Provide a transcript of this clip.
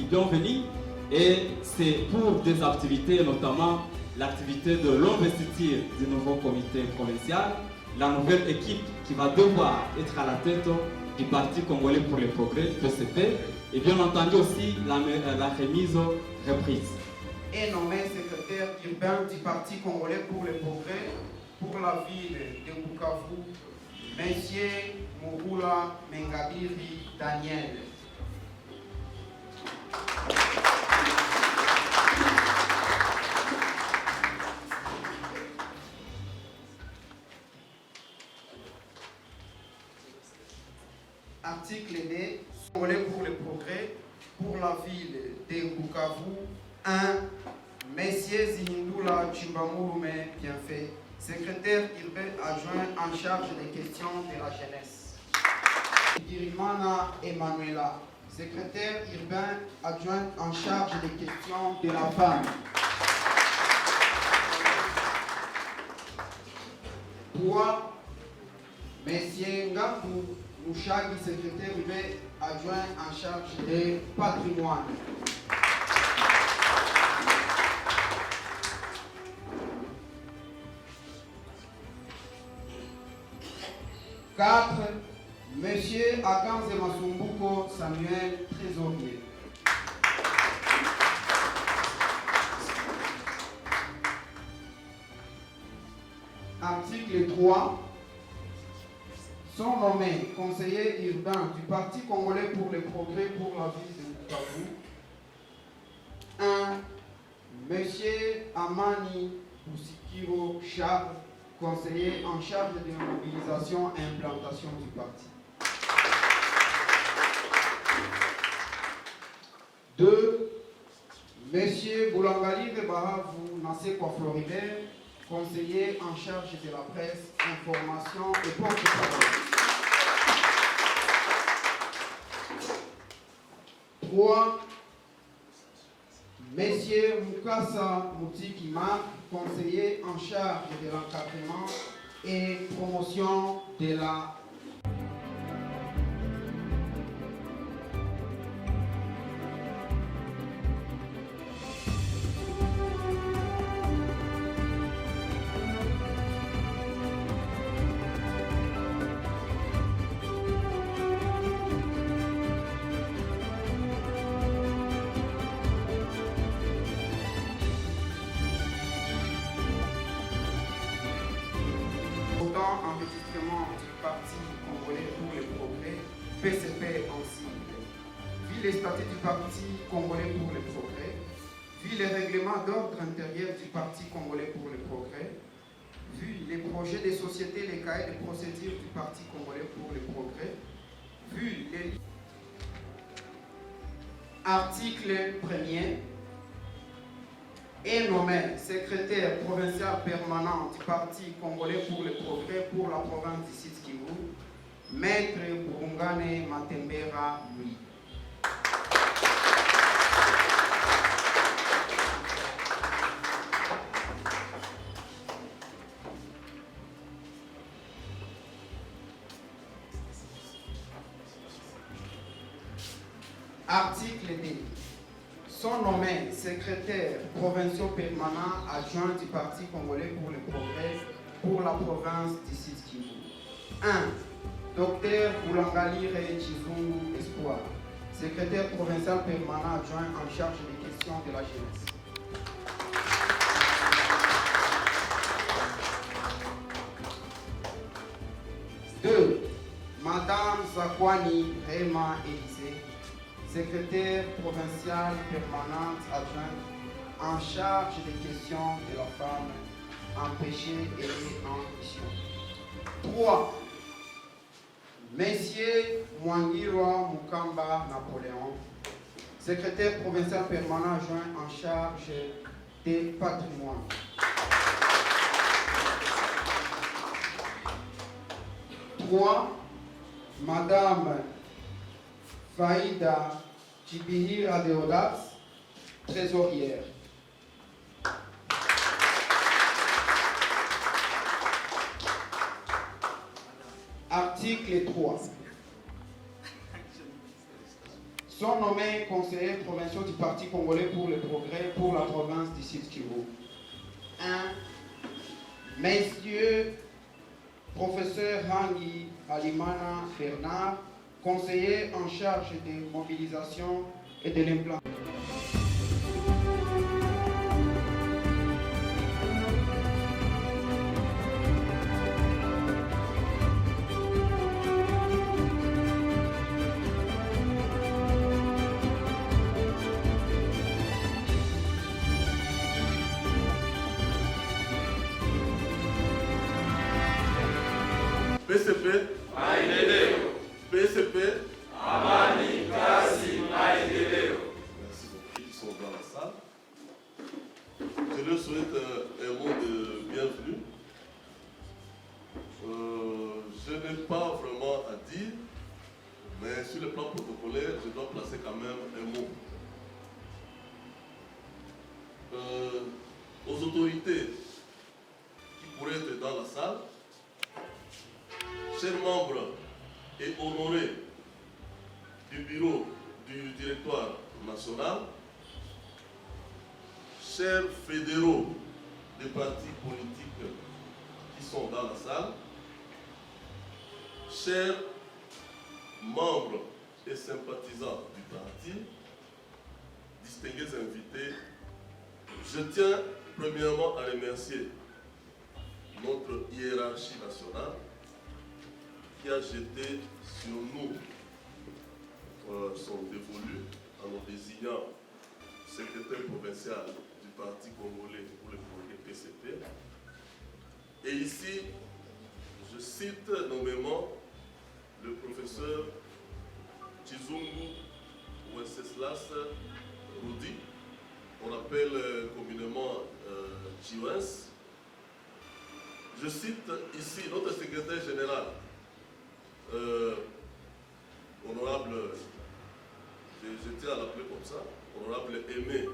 bienvenue et c'est pour des activités, notamment l'activité de l'investiture du nouveau comité provincial, la nouvelle équipe qui va devoir être à la tête du Parti congolais pour le progrès, PCP, et bien entendu aussi la remise reprise. Et nommé secrétaire urbain du Parti congolais pour le progrès pour la ville de Bukavu, Monsieur Mugula Mengabiri Daniel. Article D, Congolais pour le progrès pour la ville de Bukavu, 1. Messieurs Zihindula Chimbamurume Bienfait, secrétaire urbain adjoint en charge des questions de la jeunesse. Girimana Emmanuela, secrétaire urbain adjoint en charge des questions de la femme. 3. Messieurs Ngambu Mouchagi, secrétaire urbain adjoint en charge des patrimoines. 4. Monsieur Aganze Masumbuko Samuel, trésorier. Article 3. Sont nommés conseillers urbains du Parti congolais pour le progrès pour la ville de Bukavu. 1. Monsieur Amani Bousikiro Charles, conseiller en charge de la mobilisation et implantation du parti. 2. Monsieur Boulangali de Bahavou Nasekwa Floribert, conseiller en charge de la presse, information et porte-parole. 3. Monsieur Mukasa Moutikima, conseiller en charge de l'encadrement et promotion de la enregistrement du Parti congolais pour le progrès, PCP en sigle. Vu les statuts du Parti congolais pour le progrès, vu les règlements d'ordre intérieur du Parti congolais pour le progrès, vu les projets des sociétés, les cahiers de procédure du Parti congolais pour le progrès, vu les articles 1er, est nommé secrétaire provincial permanent du Parti congolais pour le progrès pour la province du Sud Kivu, Maître Burungane Matembera Louis. Article D. Sont nommés secrétaires provinciaux permanents adjoints du Parti congolais pour le progrès pour la province du Sud Kivu. 1. Dr Boulangali Chizungu Espoir, secrétaire provincial permanent adjoint en charge des questions de la jeunesse. 2. Madame Zakwani Rema Élysée, secrétaire provinciale permanente adjointe en charge des questions de la femme empêchée et en mission. 3. Messieurs Mwangirwa Mukamba Napoléon, secrétaire provincial permanent adjoint en charge des patrimoines. 3. Madame Faïda Chibihira Deodat, trésorière. Article 3. sont nommés conseillers provinciaux du Parti congolais pour le progrès pour la province du Sud Kivu. 1. Messieurs professeur Hangi Alimana Bernard, conseiller en charge des mobilisations et de l'implantation. PCP, PCP, Amani Kasi Maendeleo. Merci beaucoup qui sont dans la salle. Je leur souhaite un mot de bienvenue. Je n'ai pas vraiment à dire, mais sur le plan protocolaire, je dois placer quand même un mot. Aux autorités qui pourraient être dans la salle, chers membres et honorés du bureau du directoire national, chers fédéraux des partis politiques qui sont dans la salle, chers membres et sympathisants du parti, distingués invités, je tiens premièrement à remercier notre hiérarchie nationale qui a jeté sur nous son dévolu en nous désignant secrétaire provincial du Parti congolais pour le progrès PCP. Et ici, je cite nommément le professeur Chizungu Wenceslas Rudi, on appelle communément Chiwens. Je cite ici notre secrétaire général, honorable, je tiens à l'appeler comme ça, honorable Aimé